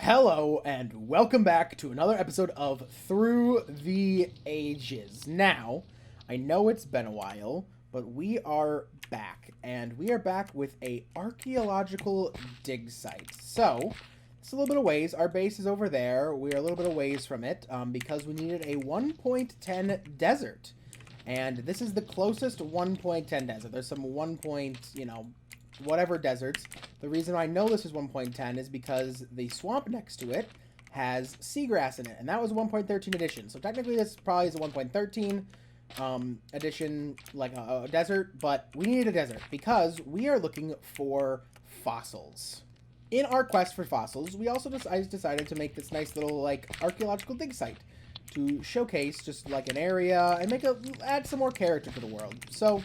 Hello and welcome back to another episode of Through the Ages. Now, I know it's been a while, but we are back, and we are back with a archaeological dig site. So, it's a little bit of ways. Our base is over there. We're a little bit of ways from it because we needed a 1.10 desert, and this is the closest 1.10 desert. There's some 1. Whatever deserts. The reason I know this is 1.10 is because the swamp next to it has seagrass in it, and that was 1.13 edition. So technically this probably is a 1.13 edition, like a desert, but we needed a desert because we are looking for fossils. In our quest for fossils, we also decided to make this nice little like archaeological dig site to showcase just like an area and add some more character to the world. So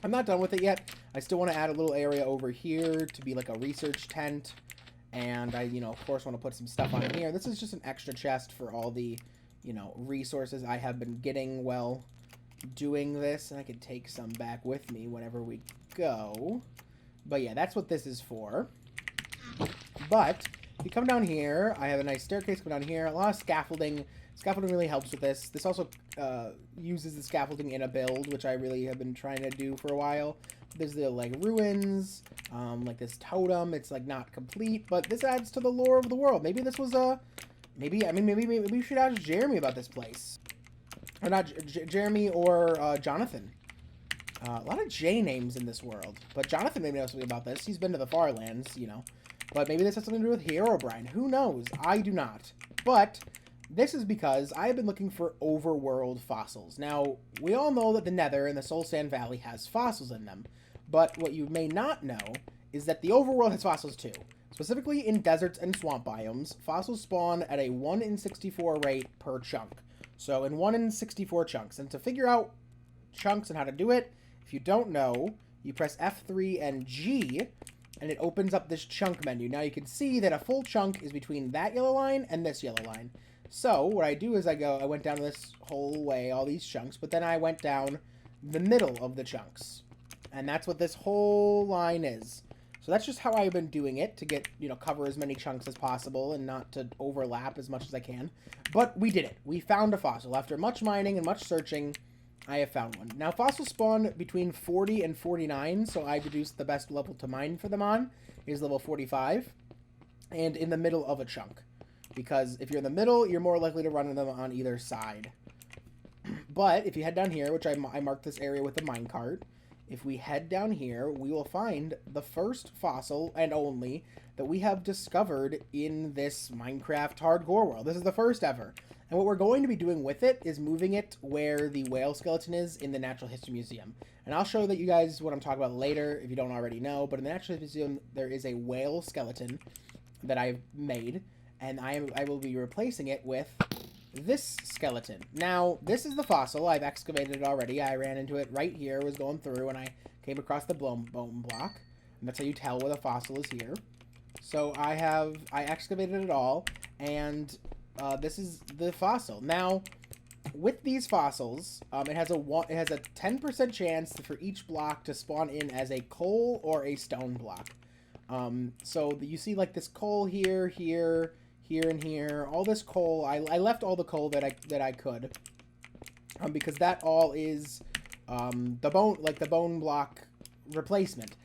I'm not done with it yet. I still want to add a little area over here to be like a research tent. And I, of course want to put some stuff on here. This is just an extra chest for all the, resources I have been getting while doing this. And I can take some back with me whenever we go. But yeah, that's what this is for. But if you come down here, I have a nice staircase come down here. A lot of scaffolding. Scaffolding really helps with this. This also uses the scaffolding in a build, which I really have been trying to do for a while. There's the like ruins, like this totem. It's like not complete, but this adds to the lore of the world. Maybe this was maybe we should ask Jeremy about this place, or not Jeremy or Jonathan. A lot of J names in this world, but Jonathan maybe knows something about this. He's been to the far lands, But maybe this has something to do with Herobrine. Who knows? I do not. But this is because I have been looking for overworld fossils. Now, we all know that the Nether and the Soul Sand Valley has fossils in them. But what you may not know is that the overworld has fossils too. Specifically in deserts and swamp biomes, fossils spawn at a 1 in 64 rate per chunk. So in 1 in 64 chunks. And to figure out chunks and how to do it, if you don't know, you press F3 and G, and it opens up this chunk menu. Now you can see that a full chunk is between that yellow line and this yellow line. So what I do is I went down this whole way, all these chunks, but then I went down the middle of the chunks. And that's what this whole line is. So that's just how I've been doing it to get, cover as many chunks as possible and not to overlap as much as I can. But we did it. We found a fossil. After much mining and much searching, I have found one. Now, fossils spawn between 40 and 49, so I deduced the best level to mine for them on is level 45, and in the middle of a chunk. Because if you're in the middle, you're more likely to run into them on either side. But if you head down here, which I marked this area with the minecart, if we head down here, we will find the first fossil and only that we have discovered in this Minecraft hardcore world. This is the first ever. And what we're going to be doing with it is moving it where the whale skeleton is in the Natural History Museum. And I'll show that you guys what I'm talking about later if you don't already know. But in the Natural History Museum, there is a whale skeleton that I've made. And I will be replacing it with this skeleton. Now, this is the fossil. I've excavated it already. I ran into it right here, was going through, and I came across the bone block. And that's how you tell where the fossil is here. So I excavated it all, and this is the fossil. Now, with these fossils, it has a 10% chance for each block to spawn in as a coal or a stone block. So you see like this coal here, here, and here. All this coal, I left all the coal that I could, because that all is the bone block replacement.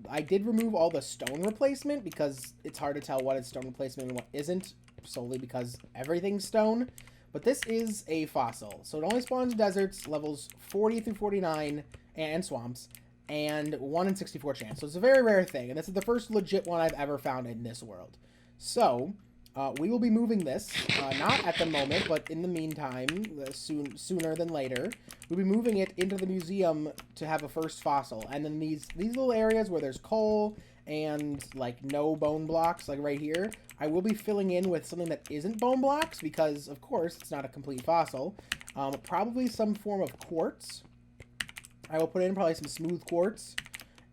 I did remove all the stone replacement because it's hard to tell what is stone replacement and what isn't, solely because everything's stone. But this is a fossil, so it only spawns in deserts, levels 40 through 49, and swamps, and 1 in 64 chance. So it's a very rare thing, and this is the first legit one I've ever found in this world. So we will be moving this, not at the moment, but in the meantime, sooner than later, we'll be moving it into the museum to have a first fossil. And then these little areas where there's coal and like no bone blocks, like right here, I will be filling in with something that isn't bone blocks because, of course, it's not a complete fossil. Probably some form of quartz. I will put in probably some smooth quartz.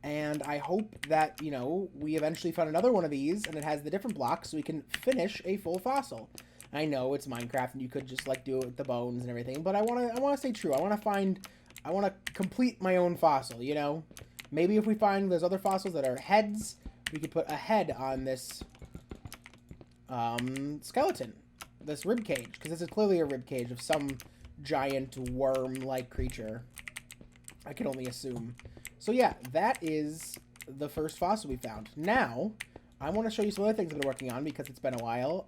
And I hope that, we eventually find another one of these and it has the different blocks so we can finish a full fossil. I know it's Minecraft and you could just like do it with the bones and everything, but I want to stay true. I want to complete my own fossil, Maybe if we find there's other fossils that are heads, we could put a head on this skeleton, this rib cage, because this is clearly a rib cage of some giant worm-like creature. I can only assume. So yeah, that is the first fossil we found. Now, I want to show you some other things I've been working on because it's been a while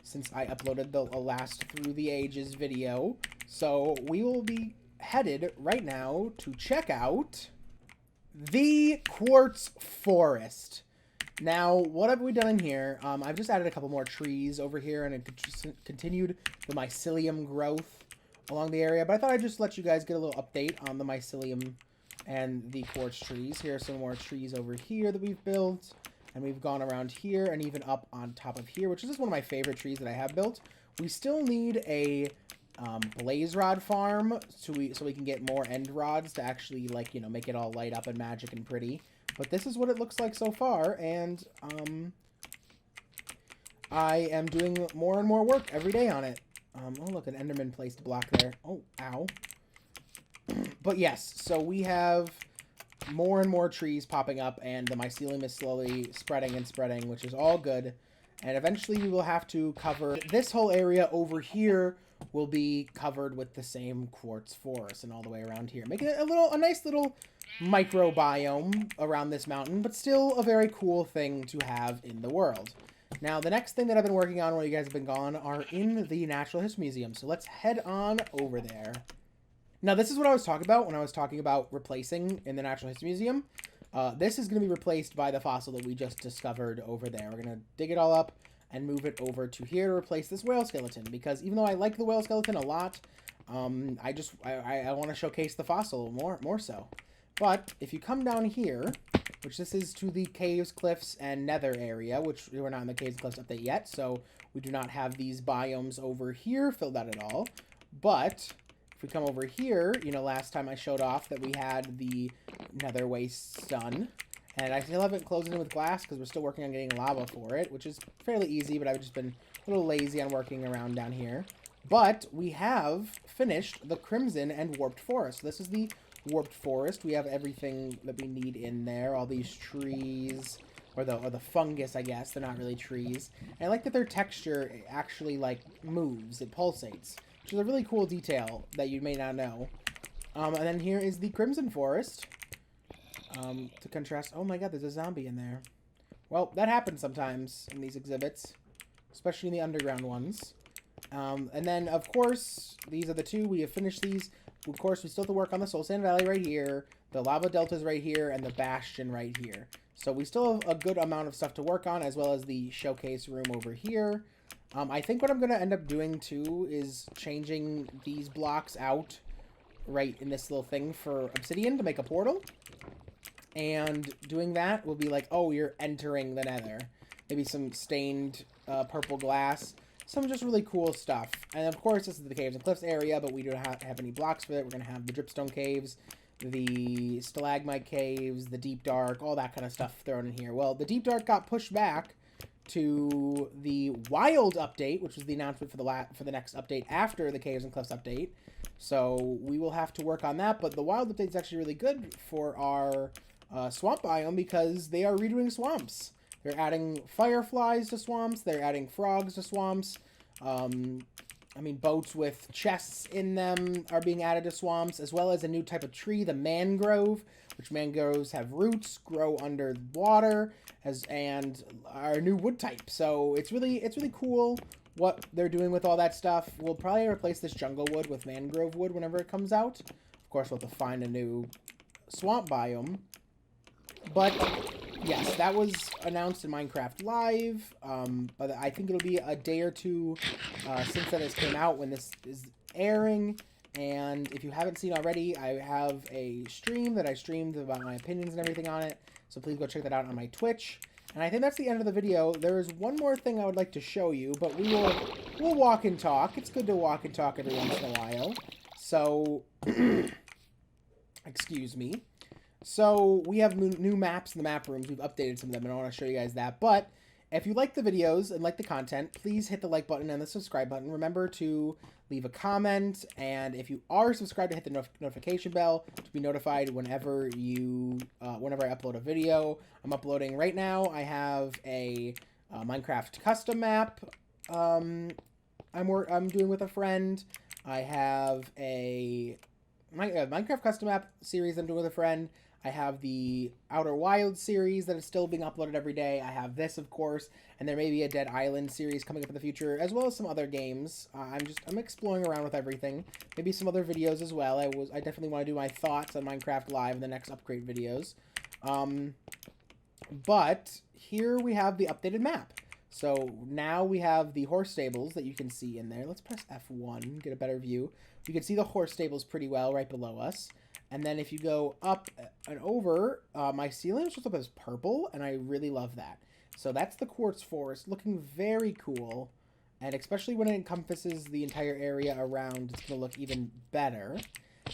since I uploaded the last Through the Ages video. So we will be headed right now to check out the Quartz Forest. Now, what have we done in here? I've just added a couple more trees over here and it continued the mycelium growth along the area. But I thought I'd just let you guys get a little update on the mycelium and the quartz trees. Here are some more trees over here that we've built. And we've gone around here and even up on top of here, which is just one of my favorite trees that I have built. We still need a blaze rod farm so we can get more end rods to actually, like, you know, make it all light up and magic and pretty. But this is what it looks like so far, and I am doing more and more work every day on it. Oh, look, an Enderman placed a block there. Oh, ow. But yes, so we have more and more trees popping up, and the mycelium is slowly spreading and spreading, which is all good. And eventually we will have to cover this whole area over here will be covered with the same quartz forest and all the way around here, making it a nice little microbiome around this mountain, but still a very cool thing to have in the world. Now, the next thing that I've been working on while you guys have been gone are in the Natural History Museum, so let's head on over there. Now, this is what I was talking about when I was talking about replacing in the Natural History Museum. This is going to be replaced by the fossil that we just discovered over there. We're going to dig it all up and move it over to here to replace this whale skeleton, because even though I like the whale skeleton a lot, I want to showcase the fossil more so. But if you come down here, which this is to the caves, cliffs, and nether area, which we're not in the caves and cliffs update yet, so we do not have these biomes over here filled out at all. But if we come over here, you know, last time I showed off that we had the nether waste done. And I still haven't closed it in with glass because we're still working on getting lava for it, which is fairly easy, but I've just been a little lazy on working around down here. But we have finished the Crimson and Warped Forest. So this is the Warped Forest. We have everything that we need in there, all these trees, or the fungus, I guess. They're not really trees. And I like that their texture actually, like, moves. It pulsates, which is a really cool detail that you may not know. And then here is the Crimson Forest. To contrast, oh my god, there's a zombie in there. Well, that happens sometimes in these exhibits, especially in the underground ones. And then, of course, these are the two. We have finished these. Of course, we still have to work on the Soul Sand Valley right here, the Lava Deltas right here, and the Bastion right here. So we still have a good amount of stuff to work on, as well as the showcase room over here. I think what I'm going to end up doing, too, is changing these blocks out right in this little thing for obsidian to make a portal. And doing that will be like, oh, you're entering the nether. Maybe some stained purple glass. Some just really cool stuff. And of course, this is the Caves and Cliffs area, but we don't have any blocks for it. We're going to have the dripstone caves, the stalagmite caves, the deep dark, all that kind of stuff thrown in here. Well, the deep dark got pushed back to the wild update, which was the announcement for the next update after the Caves and Cliffs update. So we will have to work on that. But the wild update is actually really good for our swamp biome because they are redoing swamps. They're adding fireflies to swamps. They're adding frogs to swamps. I mean, boats with chests in them are being added to swamps, as well as a new type of tree, the mangrove, which mangroves have roots, grow under water, and are a new wood type. So it's really cool what they're doing with all that stuff. We'll probably replace this jungle wood with mangrove wood whenever it comes out. Of course, we'll have to find a new swamp biome. But yes, that was announced in Minecraft Live, but I think it'll be a day or two since that has came out when this is airing. And if you haven't seen already, I have a stream that I streamed about my opinions and everything on it, so please go check that out on my Twitch. And I think that's the end of the video. There is one more thing I would like to show you, but we'll walk and talk. It's good to walk and talk every once in a while. So, excuse me. So, we have new maps in the map rooms. We've updated some of them, and I want to show you guys that. But if you like the videos and like the content, please hit the like button and the subscribe button. Remember to leave a comment, and if you are subscribed, to hit the notification bell to be notified whenever I upload a video. I'm uploading right now. I have a Minecraft custom map. I'm doing with a friend. I have a Minecraft custom map series I'm doing with a friend. I have the Outer Wilds series that is still being uploaded every day. I have this, of course, and there may be a Dead Island series coming up in the future, as well as some other games. I'm exploring around with everything. Maybe some other videos as well. I definitely want to do my thoughts on Minecraft Live in the next upgrade videos. But here we have the updated map. So now we have the horse stables that you can see in there. Let's press F1, get a better view. You can see the horse stables pretty well right below us. And then if you go up and over, my ceiling shows up as purple, and I really love that. So that's the Quartz Forest, looking very cool. And especially when it encompasses the entire area around, it's going to look even better.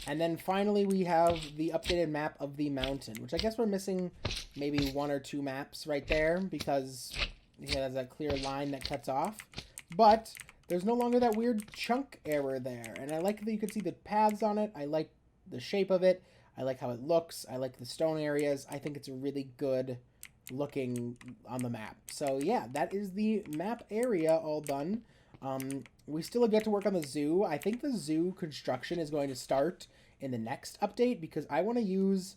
And then finally we have the updated map of the mountain, which I guess we're missing maybe 1 or 2 maps right there because there's a clear line that cuts off. But there's no longer that weird chunk error there. And I like that you can see the paths on it. I like the shape of it. I like how it looks. I like the stone areas. I think it's really good looking on the map. So yeah, that is the map area all done. We still have yet to work on the zoo. I think the zoo construction is going to start in the next update because I want to use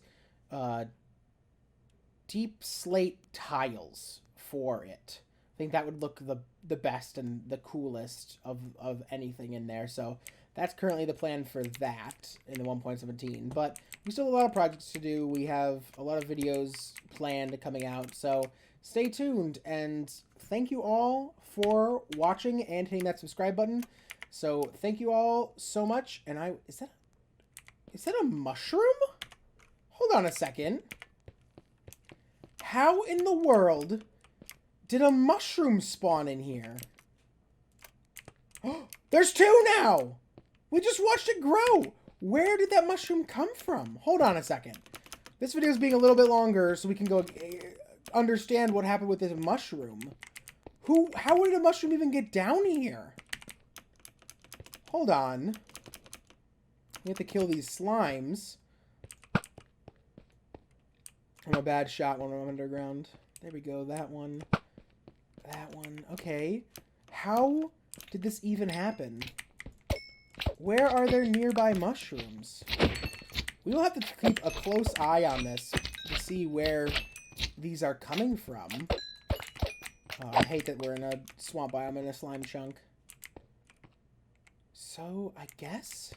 deep slate tiles for it. I think that would look the best and the coolest of anything in there. So that's currently the plan for that in the 1.17. But we still have a lot of projects to do. We have a lot of videos planned coming out. So stay tuned. And thank you all for watching and hitting that subscribe button. So thank you all so much. And is that a mushroom? Hold on a second. How in the world did a mushroom spawn in here? There's 2 now! We just watched it grow! Where did that mushroom come from? Hold on a second. This video is being a little bit longer so we can go understand what happened with this mushroom. How did a mushroom even get down here? Hold on. We have to kill these slimes. I'm a bad shot when I'm underground. There we go, that one. That one. Okay. How did this even happen? Where are there nearby mushrooms? We will have to keep a close eye on this to see where these are coming from. Oh, I hate that we're in a swamp biome in a slime chunk. So, I guess...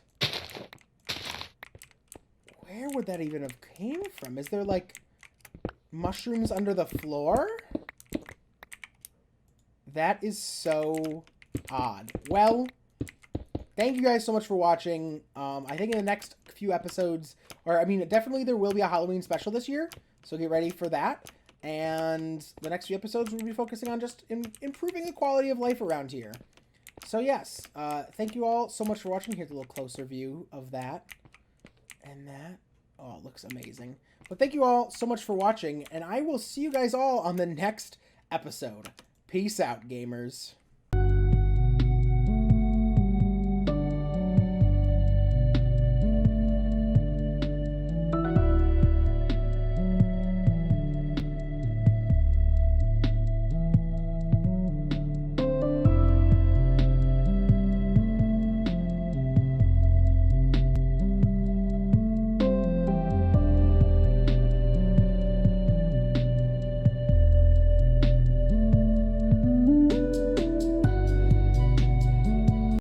where would that even have came from? Is there, like, mushrooms under the floor? That is so odd. Well, thank you guys so much for watching. I think in the next few episodes, definitely there will be a Halloween special this year, so get ready for that. And the next few episodes we'll be focusing on just improving the quality of life around here. So yes, thank you all so much for watching. Here's a little closer view of that. And that, oh, it looks amazing. But thank you all so much for watching, and I will see you guys all on the next episode. Peace out, gamers.